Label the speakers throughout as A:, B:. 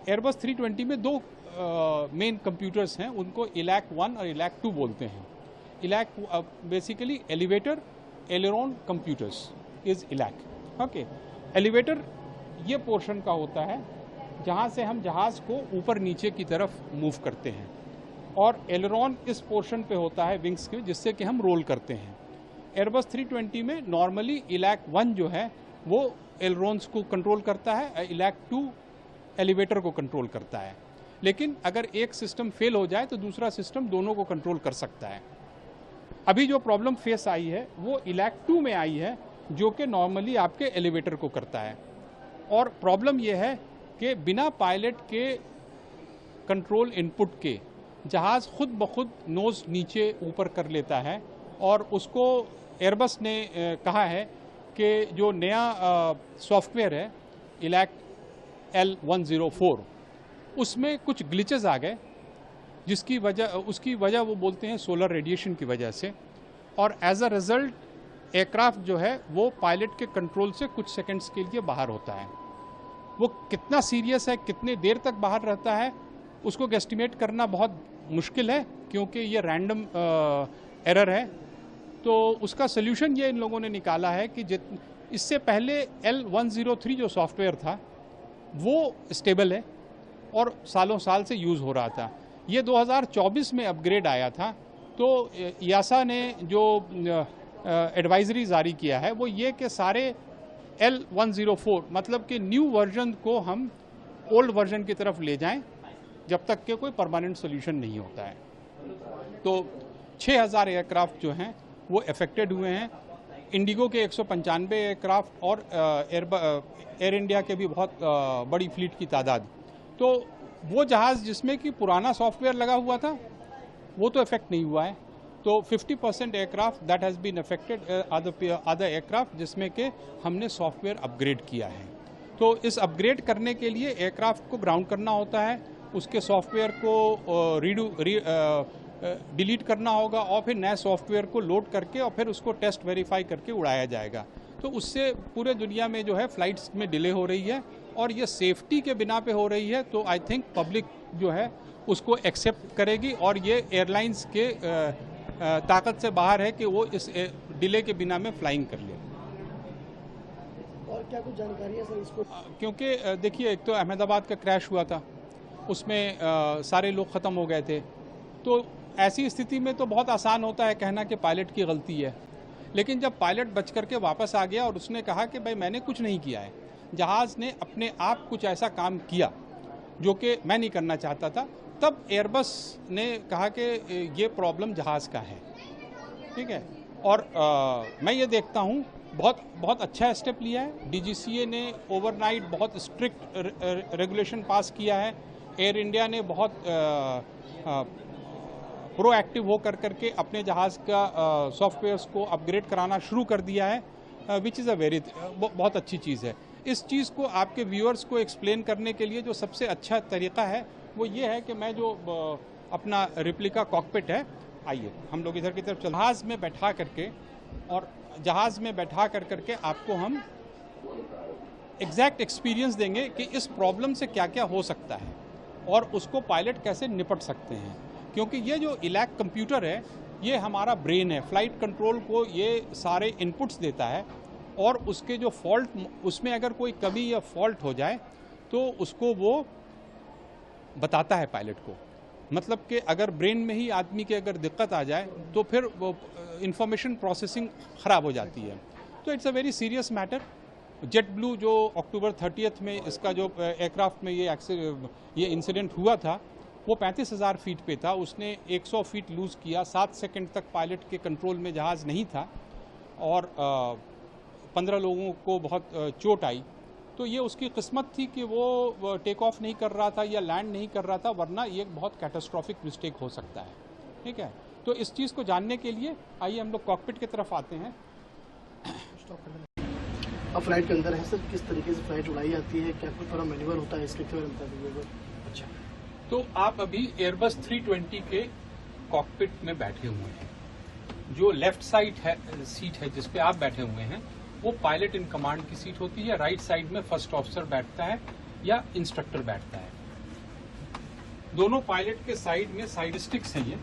A: Airbus 320 में दो main computers हैं, उनको इलैक 1 और इलैक 2 बोलते हैं। ELAC basically elevator aileron computers is ELAC. Okay, elevator ये पोर्शन का होता है जहाँ से हम जहाज़ को ऊपर नीचे की तरफ मूव करते हैं, और एलेरोन इस पोर्शन पे होता है विंग्स के, जिससे कि हम रोल करते हैं। एयरबस 320 में नॉर्मली इलैक 1 जो है वो एलेरोन्स को कंट्रोल करता है, इलैक 2 एलिवेटर को कंट्रोल करता है। लेकिन अगर एक सिस्टम फेल हो जाए तो दूसरा सिस्टम दोनों को कंट्रोल कर सकता है। अभी जो प्रॉब्लम फेस आई है वो इलैक 2 में आई है, जो कि नॉर्मली आपके एलिवेटर को करता है। और प्रॉब्लम ये है कि बिना पायलट के कंट्रोल इनपुट के जहाज़ खुद ब खुद नोज़ नीचे ऊपर कर लेता है, और उसको एयरबस ने कहा है कि जो नया सॉफ्टवेयर है इलैक L104 उसमें कुछ ग्लिचेस आ गए, उसकी वजह वो बोलते हैं सोलर रेडिएशन की वजह से, और एज अ रिजल्ट एयरक्राफ्ट जो है वो पायलट के कंट्रोल से कुछ सेकंड्स के लिए बाहर होता है। वो कितना सीरियस है, कितने देर तक बाहर रहता है, उसको गेस्टिमेट करना बहुत मुश्किल है, क्योंकि ये रैंडम एरर है। तो उसका सोल्यूशन ये इन लोगों ने निकाला है कि इससे पहले L103 जो सॉफ्टवेयर था वो स्टेबल है और सालों साल से यूज़ हो रहा था। ये 2024 में अपग्रेड आया था। तो यासा ने जो एडवाइजरी जारी किया है वो ये कि सारे L104 मतलब कि न्यू वर्जन को हम ओल्ड वर्जन की तरफ ले जाएं जब तक के कोई परमानेंट सोल्यूशन नहीं होता है। तो 6000 एयरक्राफ्ट जो हैं वो अफेक्टेड हुए हैं। इंडिगो के 195 एयरक्राफ्ट और एयर इंडिया के भी बहुत बड़ी फ्लीट की तादाद। तो वो जहाज़ जिसमें कि पुराना सॉफ्टवेयर लगा हुआ था वो तो इफेक्ट नहीं हुआ है। तो 50% aircraft that has been affected, other aircraft जिसमें कि हमने सॉफ्टवेयर अपग्रेड किया है। तो इस अपग्रेड करने के लिए एयरक्राफ्ट को ग्राउंड करना होता है, उसके सॉफ्टवेयर को डिलीट करना होगा और फिर नए सॉफ्टवेयर को लोड करके और फिर उसको टेस्ट वेरीफाई करके उड़ाया जाएगा। तो उससे पूरे दुनिया में जो है फ्लाइट्स में डिले हो रही है और ये सेफ्टी के बिना पे हो रही है। तो आई थिंक पब्लिक जो है उसको एक्सेप्ट करेगी और ये एयरलाइंस के ताकत से बाहर है कि वो इस डिले के बिना में फ्लाइंग कर ले।
B: और क्या कुछ जानकारी है सर इसको?
A: क्योंकि देखिए, एक तो अहमदाबाद का क्रैश हुआ था, उसमें सारे लोग ख़त्म हो गए थे। तो ऐसी स्थिति में तो बहुत आसान होता है कहना कि पायलट की गलती है, लेकिन जब पायलट बच करके वापस आ गया और उसने कहा कि भाई मैंने कुछ नहीं किया है, जहाज़ ने अपने आप कुछ ऐसा काम किया जो कि मैं नहीं करना चाहता था, तब एयरबस ने कहा कि ये प्रॉब्लम जहाज़ का है। ठीक है, और मैं ये देखता हूँ बहुत अच्छा स्टेप लिया है। DGCA ने ओवरनाइट बहुत स्ट्रिक्ट रेगुलेशन पास किया है। एयर इंडिया ने बहुत प्रोएक्टिव हो करके अपने जहाज़ का सॉफ्टवेयर्स को अपग्रेड कराना शुरू कर दिया है, विच इज़ बहुत अच्छी चीज़ है। इस चीज़ को आपके व्यूअर्स को एक्सप्लेन करने के लिए जो सबसे अच्छा तरीका है वो ये है कि मैं जो अपना रिप्लिका कॉकपिट है, आइए हम लोग इधर की तरफ चल, जहाज़ में बैठा करके और जहाज़ में बैठा करके आपको हम एग्जैक्ट एक्सपीरियंस देंगे कि इस प्रॉब्लम से क्या क्या हो सकता है और उसको पायलट कैसे निपट सकते हैं। क्योंकि ये जो इलैक कंप्यूटर है ये हमारा ब्रेन है, फ्लाइट कंट्रोल को ये सारे इनपुट्स देता है और उसके जो फॉल्ट, उसमें अगर कोई कमी या फॉल्ट हो जाए तो उसको वो बताता है पायलट को। मतलब कि अगर ब्रेन में ही आदमी की अगर दिक्कत आ जाए तो फिर वो इंफॉर्मेशन प्रोसेसिंग ख़राब हो जाती है। तो it's a very serious matter. Jet blue जो अक्टूबर 30 में इसका जो एयरक्राफ्ट में ये इंसिडेंट हुआ था वो 35,000 फीट पे था, उसने 100 फीट लूज़ किया, 7 सेकंड तक पायलट के कंट्रोल में जहाज़ नहीं था और 15 लोगों को बहुत चोट आई। तो ये उसकी किस्मत थी कि वो टेक ऑफ नहीं कर रहा था या लैंड नहीं कर रहा था, वरना ये एक बहुत कैटास्ट्रॉफिक मिस्टेक हो सकता है। ठीक है, तो इस चीज़ को जानने के लिए आइए हम लोग कॉकपिट की तरफ आते हैं।
B: अब फ्लाइट के अंदर है सर, किस तरीके से फ्लाइट उड़ाई जाती है, क्या कुछ थोड़ा मैन्यूअल होता है, इसके बारे में बता दीजिएगा।
A: अच्छा, तो आप अभी एयरबस 320 के कॉकपिट में बैठे हुए हैं। जो लेफ्ट साइड है सीट है जिस पे आप बैठे हुए हैं वो पायलट इन कमांड की सीट होती है। राइट साइड में फर्स्ट ऑफिसर बैठता है या इंस्ट्रक्टर बैठता है। दोनों पायलट के साइड में साइड स्टिक्स हैं ये,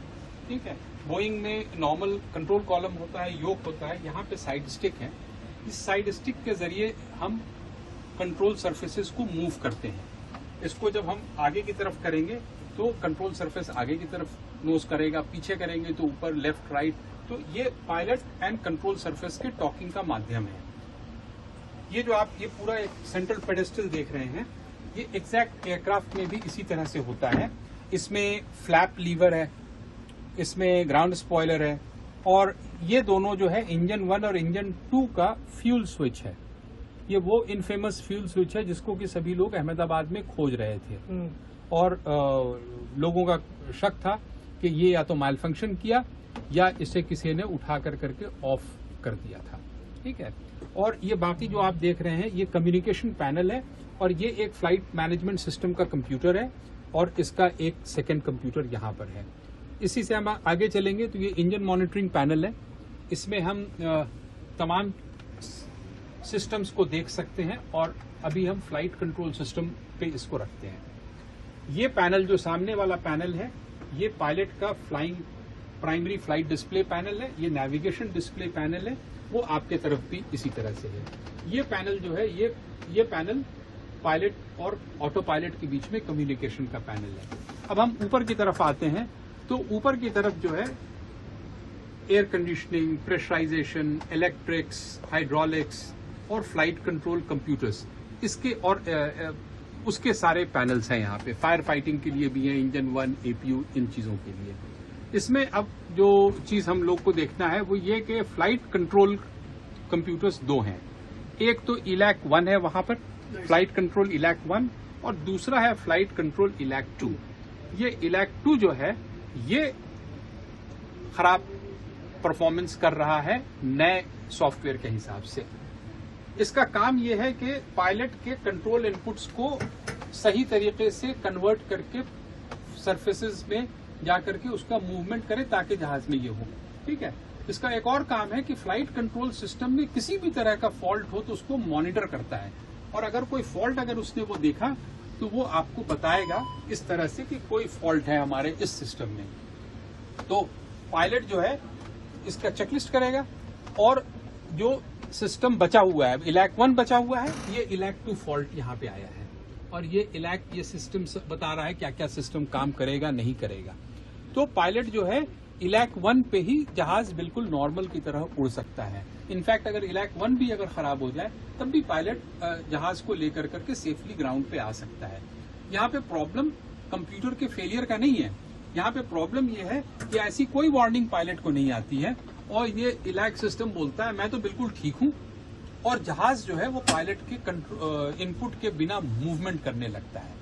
A: ठीक है। बोइंग में नॉर्मल कंट्रोल कॉलम होता है, योक होता है, यहाँ पे साइड स्टिक है। इस साइड स्टिक के जरिए हम कंट्रोल सरफेसेस को मूव करते हैं। इसको जब हम आगे की तरफ करेंगे तो कंट्रोल सरफेस आगे की तरफ नोज करेगा, पीछे करेंगे तो ऊपर, लेफ्ट, राइट। तो ये पायलट एंड कंट्रोल सरफेस के टॉकिंग का माध्यम है। ये जो आप ये पूरा एक सेंट्रल पेडेस्टल देख रहे हैं, ये एग्जैक्ट एयरक्राफ्ट में भी इसी तरह से होता है। इसमें फ्लैप लीवर है, इसमें ग्राउंड स्पॉइलर है, और ये दोनों जो है इंजन 1 और इंजन 2 का फ्यूल स्विच है। ये वो इनफेमस फ्यूल स्विच है जिसको कि सभी लोग अहमदाबाद में खोज रहे थे, और लोगों का शक था कि ये या तो माल फंक्शन किया या इसे किसी ने उठा करके ऑफ कर दिया था, ठीक है। और ये बाकी जो आप देख रहे हैं ये कम्युनिकेशन पैनल है, और ये एक फ्लाइट मैनेजमेंट सिस्टम का कंप्यूटर है, और इसका एक सेकेंड कंप्यूटर यहाँ पर है। इसी से हम आगे चलेंगे तो ये इंजन मॉनिटरिंग पैनल है। इसमें हम तमाम सिस्टम्स को देख सकते हैं, और अभी हम फ्लाइट कंट्रोल सिस्टम पे इसको रखते हैं। ये पैनल जो सामने वाला पैनल है, ये पायलट का flying primary flight display panel है। ये नेविगेशन डिस्प्ले पैनल है, वो आपके तरफ भी इसी तरह से है। ये पैनल जो है, ये पैनल पायलट और ऑटो पायलट के बीच में कम्युनिकेशन का पैनल है। अब हम ऊपर की तरफ आते हैं, तो ऊपर की तरफ जो है air conditioning, pressurisation, electrics, hydraulics और फ्लाइट कंट्रोल कंप्यूटर्स, इसके और उसके सारे पैनल्स हैं यहाँ पे। फायर फाइटिंग के लिए भी है, इंजन 1, एपीयू, इन चीजों के लिए। इसमें अब जो चीज हम लोग को देखना है वो ये कि फ्लाइट कंट्रोल कंप्यूटर्स 2 हैं। एक तो इलैक 1 है वहां पर, फ्लाइट कंट्रोल इलैक 1, और दूसरा है फ्लाइट कंट्रोल इलैक 2। ये इलैक 2 जो है ये खराब परफॉर्मेंस कर रहा है नए सॉफ्टवेयर के हिसाब से। इसका काम यह है कि पायलट के कंट्रोल इनपुट्स को सही तरीके से कन्वर्ट करके सरफेसेस में जाकर के उसका मूवमेंट करे ताकि जहाज में ये हो, ठीक है। इसका एक और काम है कि फ्लाइट कंट्रोल सिस्टम में किसी भी तरह का फॉल्ट हो तो उसको मॉनिटर करता है, और अगर कोई फॉल्ट अगर उसने वो देखा तो वो आपको बताएगा इस तरह से कि कोई फॉल्ट है हमारे इस सिस्टम में। तो पायलट जो है इसका चेकलिस्ट करेगा, और जो सिस्टम बचा हुआ है, इलैक 1 बचा हुआ है, ये इलैक 2 फॉल्ट यहाँ पे आया है, और ये सिस्टम बता रहा है क्या क्या सिस्टम काम करेगा नहीं करेगा। तो पायलट जो है इलैक 1 पे ही जहाज बिल्कुल नॉर्मल की तरह उड़ सकता है। इनफैक्ट अगर इलैक 1 भी अगर खराब हो जाए तब भी पायलट जहाज को लेकर करके सेफली ग्राउंड पे आ सकता है। यहाँ पे प्रॉब्लम कंप्यूटर के फेलियर का नहीं है, यहाँ पे प्रॉब्लम ये है कि ऐसी कोई वार्निंग पायलट को नहीं आती है, और ये इलैक सिस्टम बोलता है मैं तो बिल्कुल ठीक हूँ, और जहाज जो है वो पायलट के इनपुट के बिना मूवमेंट करने लगता है,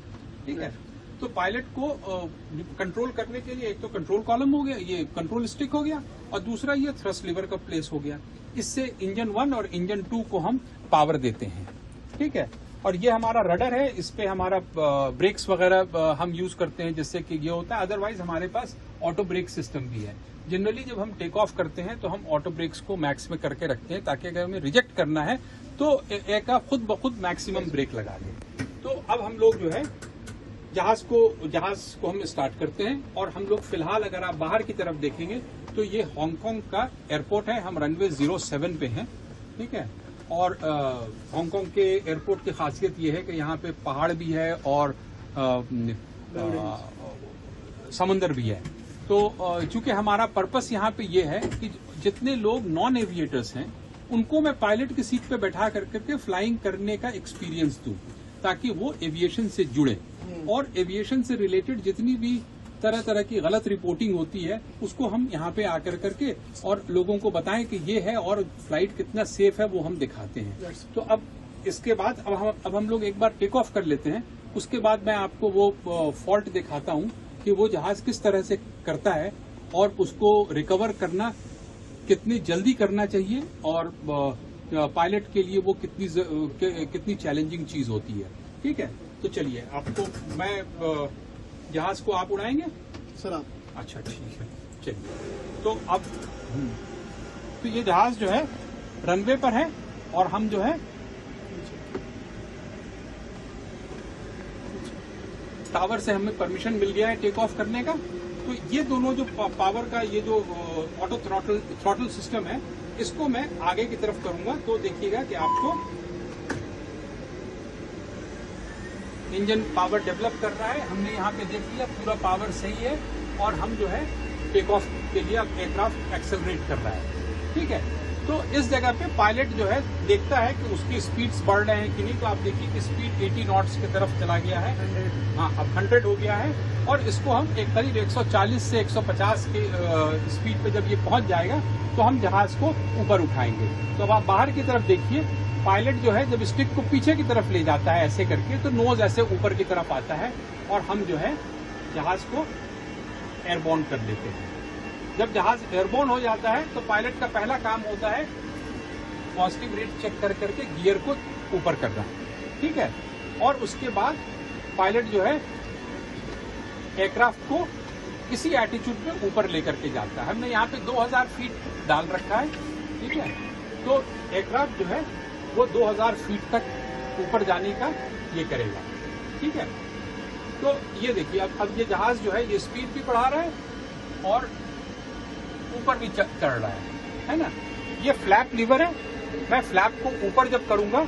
A: ठीक है। तो पायलट को कंट्रोल करने के लिए एक तो कंट्रोल कॉलम हो गया, ये कंट्रोल स्टिक हो गया, और दूसरा ये थ्रस्ट लीवर का प्लेस हो गया। इससे इंजन 1 और इंजन 2 को हम पावर देते हैं, ठीक है। और ये हमारा रडर है, इस पे हमारा ब्रेक्स वगैरह हम यूज करते हैं जिससे कि ये होता है। अदरवाइज हमारे पास ऑटो ब्रेक सिस्टम भी है। जनरली जब हम टेक ऑफ करते हैं तो हम ऑटो ब्रेक्स को मैक्स में करके रखते हैं, ताकि अगर हमें रिजेक्ट करना है तो एक खुद ब खुद मैक्सिमम ब्रेक लगा दें। तो अब हम लोग जो है जहाज को हम स्टार्ट करते हैं, और हम लोग फिलहाल अगर आप बाहर की तरफ देखेंगे तो ये हांगकांग का एयरपोर्ट है। हम रनवे 07 पे हैं, ठीक है। और हांगकांग के एयरपोर्ट की खासियत ये है कि यहाँ पे पहाड़ भी है और समुंदर भी है। तो चूंकि हमारा पर्पस यहाँ पे ये है कि जितने लोग नॉन एविएटर्स हैं उनको मैं पायलट की सीट पे बैठा करके फ्लाइंग करने का एक्सपीरियंस दूं, ताकि वो एविएशन से जुड़े, और एविएशन से रिलेटेड जितनी भी तरह तरह की गलत रिपोर्टिंग होती है उसको हम यहाँ पे आकर करके और लोगों को बताएं कि ये है, और फ्लाइट कितना सेफ है वो हम दिखाते हैं। तो अब इसके बाद अब हम लोग एक बार टेक ऑफ कर लेते हैं, उसके बाद मैं आपको वो फॉल्ट दिखाता हूँ कि वो जहाज किस तरह से करता है, और उसको रिकवर करना कितनी जल्दी करना चाहिए, और पायलट के लिए वो कितनी चैलेंजिंग चीज होती है, ठीक है। तो चलिए, आपको मैं जहाज को आप उड़ाएंगे
B: सर? आप?
A: अच्छा, ठीक है, चलिए। तो अब तो ये जहाज जो है रनवे पर है, और हम जो है टावर से हमें परमिशन मिल गया है टेक ऑफ करने का। तो ये दोनों जो पावर का ये जो ऑटो थ्रॉटल सिस्टम है, इसको मैं आगे की तरफ करूंगा तो देखिएगा कि आपको इंजन पावर डेवलप कर रहा है। हमने यहाँ पे देख लिया पूरा पावर सही है और हम जो है टेक ऑफ के लिए अब एयरक्राफ्ट एक्सेलरेट कर रहा है। ठीक है, तो इस जगह पे पायलट जो है देखता है कि उसकी स्पीड्स बढ़ रहे हैं कि नहीं। तो आप देखिए कि स्पीड 80 नॉट्स की तरफ चला गया है। हाँ, अब 100 हो गया है और इसको हम एक करीब 140 से 150 की स्पीड पे जब ये पहुंच जाएगा तो हम जहाज को ऊपर उठाएंगे। तो अब आप बाहर की तरफ देखिए, पायलट जो है जब स्टिक को पीछे की तरफ ले जाता है ऐसे करके, तो नोज ऐसे ऊपर की तरफ आता है और हम जो है जहाज को एयरबोर्न कर लेते हैं। जब जहाज एयरबोर्न हो जाता है तो पायलट का पहला काम होता है पॉजिटिव रेट चेक कर करके गियर को ऊपर करना। ठीक है, और उसके बाद पायलट जो है एयरक्राफ्ट को इसी एटीट्यूड पे ऊपर लेकर के जाता है। हमने यहाँ पे 2000 फीट डाल रखा है। ठीक है, तो एयरक्राफ्ट जो है वो 2000 फीट तक ऊपर जाने का ये करेगा। ठीक है, तो ये देखिए अब ये जहाज जो है ये स्पीड भी बढ़ा रहा है और ऊपर भी चढ़ रहा है ना। ये फ्लैप लीवर है, मैं फ्लैप को ऊपर जब करूंगा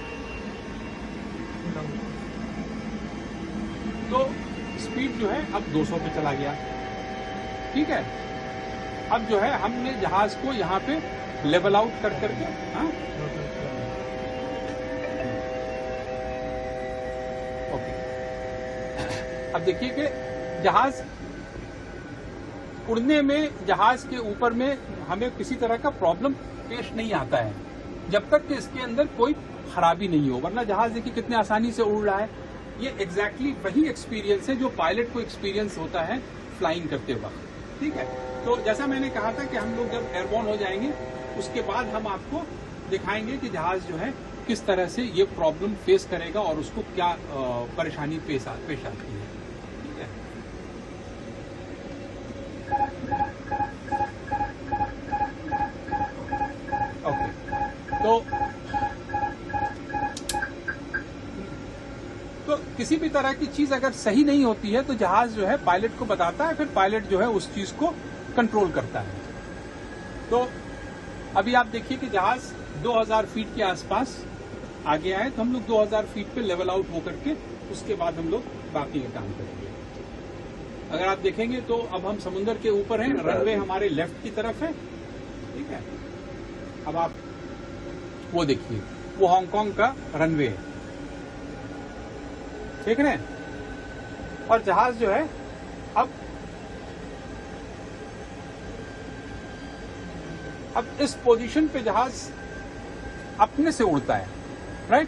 A: तो स्पीड जो है अब 200 पे चला गया। ठीक है, अब जो है हमने जहाज को यहाँ पे लेवल आउट कर करके, हाँ ओके, अब देखिए कि जहाज उड़ने में, जहाज के ऊपर में हमें किसी तरह का प्रॉब्लम पेश नहीं आता है जब तक कि इसके अंदर कोई खराबी नहीं हो। वरना जहाज देखिए कितने आसानी से उड़ रहा है। ये एग्जैक्टली वही एक्सपीरियंस है जो पायलट को एक्सपीरियंस होता है फ्लाइंग करते वक्त। ठीक है, तो जैसा मैंने कहा था कि हम लोग जब एयरबोर्न हो जाएंगे उसके बाद हम आपको दिखाएंगे कि जहाज जो है किस तरह से ये प्रॉब्लम फेस करेगा और उसको क्या परेशानी पेश आती है। ठीक है, ओके, तो किसी भी तरह की चीज अगर सही नहीं होती है तो जहाज जो है पायलट को बताता है, फिर पायलट जो है उस चीज को कंट्रोल करता है। तो अभी आप देखिए कि जहाज 2000 फीट के आसपास आ गया है, तो हम लोग 2000 फीट पे लेवल आउट होकर के उसके बाद हम लोग बाकी का काम करेंगे। अगर आप देखेंगे तो अब हम समुद्र के ऊपर हैं, रनवे हमारे लेफ्ट की तरफ है। ठीक है, अब आप वो देखिए, वो हांगकांग का रनवे है, देख रहे हैं। और जहाज जो है अब इस पोजीशन पे जहाज अपने से उड़ता है, राइट।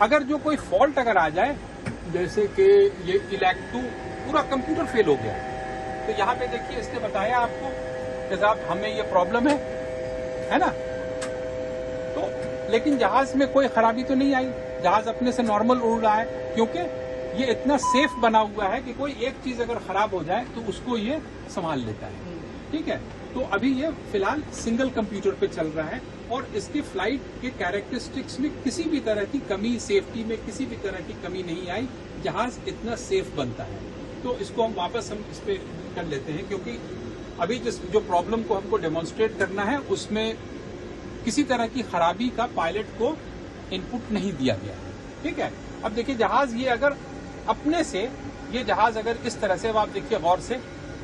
A: अगर जो कोई फॉल्ट अगर आ जाए, जैसे कि ये इलैक 2 पूरा कंप्यूटर फेल हो गया, तो यहाँ पे देखिए इसने बताया आपको कि साहब हमें ये प्रॉब्लम है ना। तो लेकिन जहाज में कोई खराबी तो नहीं आई, जहाज अपने से नॉर्मल उड़ रहा है, क्योंकि ये इतना सेफ बना हुआ है कि कोई एक चीज अगर खराब हो जाए तो उसको ये संभाल लेता है। ठीक है, तो अभी ये फिलहाल सिंगल कंप्यूटर पे चल रहा है और इसके फ्लाइट के कैरेक्टरिस्टिक्स में किसी भी तरह की कमी, सेफ्टी में किसी भी तरह की कमी नहीं आई। जहाज इतना सेफ बनता है। तो इसको हम वापस इस पे कर लेते हैं, क्योंकि अभी जो प्रॉब्लम को हमको डेमोन्स्ट्रेट करना है उसमें किसी तरह की खराबी का पायलट को इनपुट नहीं दिया गया है। ठीक है, अब देखिए जहाज ये अगर अपने से, ये जहाज अगर इस तरह से, अब आप देखिए गौर से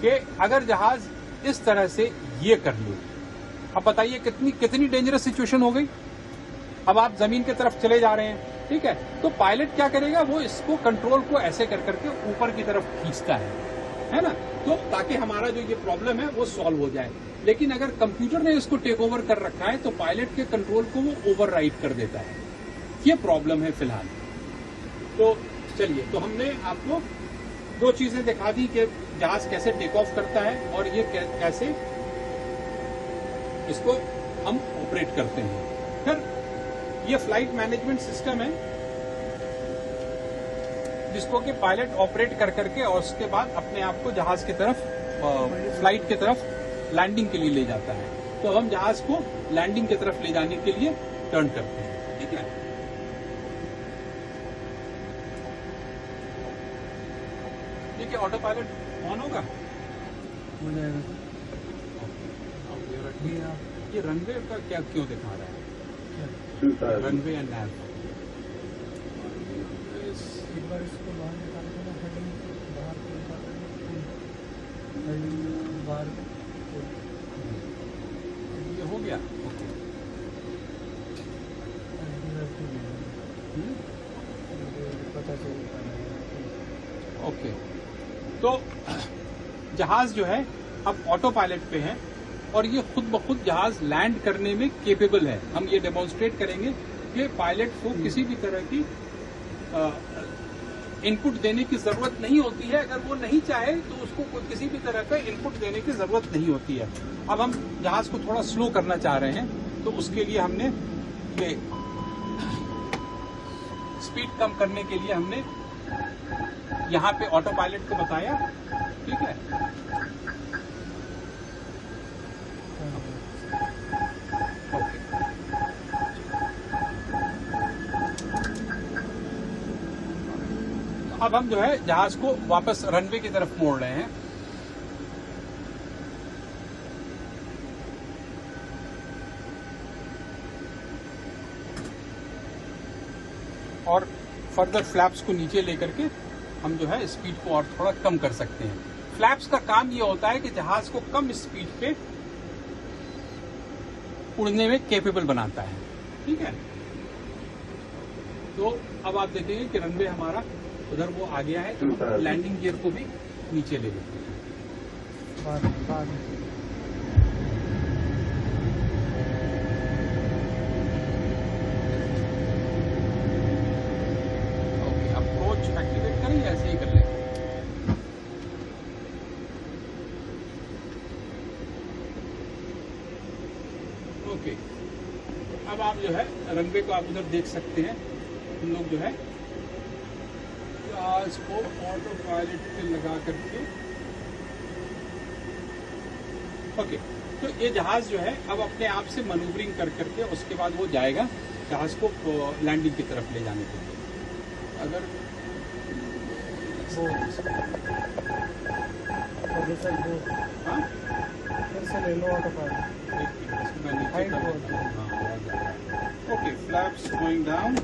A: कि अगर जहाज इस तरह से ये कर ले, अब बताइए कितनी डेंजरस सिचुएशन हो गई। अब आप जमीन की तरफ चले जा रहे हैं, ठीक है, तो पायलट क्या करेगा, वो इसको कंट्रोल को ऐसे कर करके ऊपर की तरफ खींचता है ना, तो ताकि हमारा जो ये प्रॉब्लम है वो सॉल्व हो जाए। लेकिन अगर कंप्यूटर ने इसको टेक ओवर कर रखा है तो पायलट के कंट्रोल को वो ओवरराइड कर देता है। ये प्रॉब्लम है फिलहाल। तो चलिए, तो हमने आपको 2 चीजें दिखा दी कि जहाज कैसे टेक ऑफ करता है और ये कैसे इसको हम ऑपरेट करते हैं। फिर ये फ्लाइट मैनेजमेंट सिस्टम है जिसको कि पायलट ऑपरेट कर करके और उसके बाद अपने आप को जहाज की तरफ, फ्लाइट की तरफ लैंडिंग के लिए ले जाता है। तो हम जहाज को लैंडिंग की तरफ ले जाने के लिए टर्न करते हैं। ठीक है, ये क्या ऑटो पायलट ऑन होगा?
C: हो जाएगा।
A: ये रनवे का क्या क्यों दिखा रहा है? रनवे एंड नैव।
C: एक बार इसको बाहर निकाल के ना, हेडिंग बाहर निकाल के, हेडिंग बाहर,
A: ये हो गया।
C: पता चलता है।
A: ओके, तो जहाज जो है अब ऑटो पायलट पे है और ये खुद ब खुद जहाज लैंड करने में केपेबल है। हम ये डेमोन्स्ट्रेट करेंगे कि पायलट को किसी भी तरह की इनपुट देने की जरूरत नहीं होती है। अगर वो नहीं चाहे तो उसको किसी भी तरह का इनपुट देने की जरूरत नहीं होती है। अब हम जहाज को थोड़ा स्लो करना चाह रहे हैं, तो उसके लिए हमने ये स्पीड कम करने के लिए हमने यहाँ पे ऑटो पायलट को बताया। ठीक है, अब हम जो है जहाज को वापस रनवे की तरफ मोड़ रहे हैं। और फर्दर फ्लैप्स को नीचे लेकर के हम जो है स्पीड को और थोड़ा कम कर सकते हैं। फ्लैप्स का काम ये होता है कि जहाज को कम स्पीड पे उड़ने में कैपेबल बनाता है। ठीक है, तो अब आप देखेंगे कि रनवे हमारा उधर वो आ गया है, तो लैंडिंग गियर को भी नीचे ले लेते हैं। ओके, अप्रोच एक्टिवेट करें या ऐसे ही कर लें? ओके, अब आप जो है रनवे को आप उधर देख सकते हैं। हम लोग जो है जहाज को ऑटो पायलट पे लगा करके, ओके, तो ये जहाज जो है अब अपने आप से मैन्यूवरिंग कर करके उसके बाद वो जाएगा जहाज को लैंडिंग की तरफ ले जाने के लिए। अगर हाँ
C: फिर से ले लो autopilot.
A: Okay, flaps going down.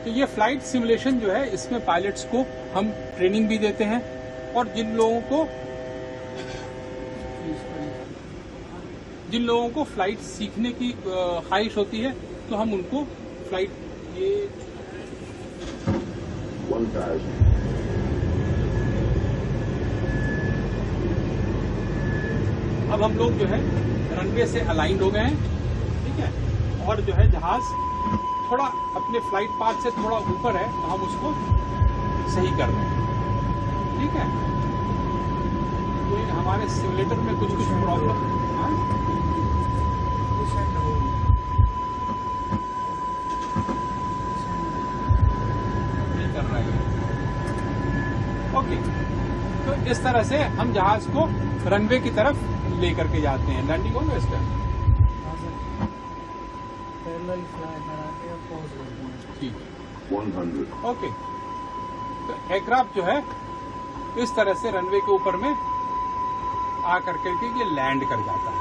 A: तो ये फ्लाइट सिमुलेशन जो है, इसमें पायलट्स को हम ट्रेनिंग भी देते हैं और जिन लोगों को फ्लाइट सीखने की ख्वाहिश होती है तो हम उनको फ्लाइट ये
D: 1000
A: अब हम लोग जो है रनवे से अलाइंड हो गए हैं। ठीक है, और जो है जहाज थोड़ा अपने फ्लाइट पाथ से थोड़ा ऊपर है, तो हम उसको सही कर रहे हैं। ठीक है, तो हमारे सिमुलेटर में कुछ प्रॉब्लम नहीं कर रहा है। ओके, तो इस तरह से हम जहाज को रनवे की तरफ लेकर के जाते हैं। लैंडिंग होगा इस टाइम।
C: पैरेलल फ्लाई करा के पॉज कर दें।
A: ठीक है,
D: 100
A: ओके, तो एयरक्राफ्ट जो है इस तरह से रनवे के ऊपर में आ करके ये लैंड कर जाता है।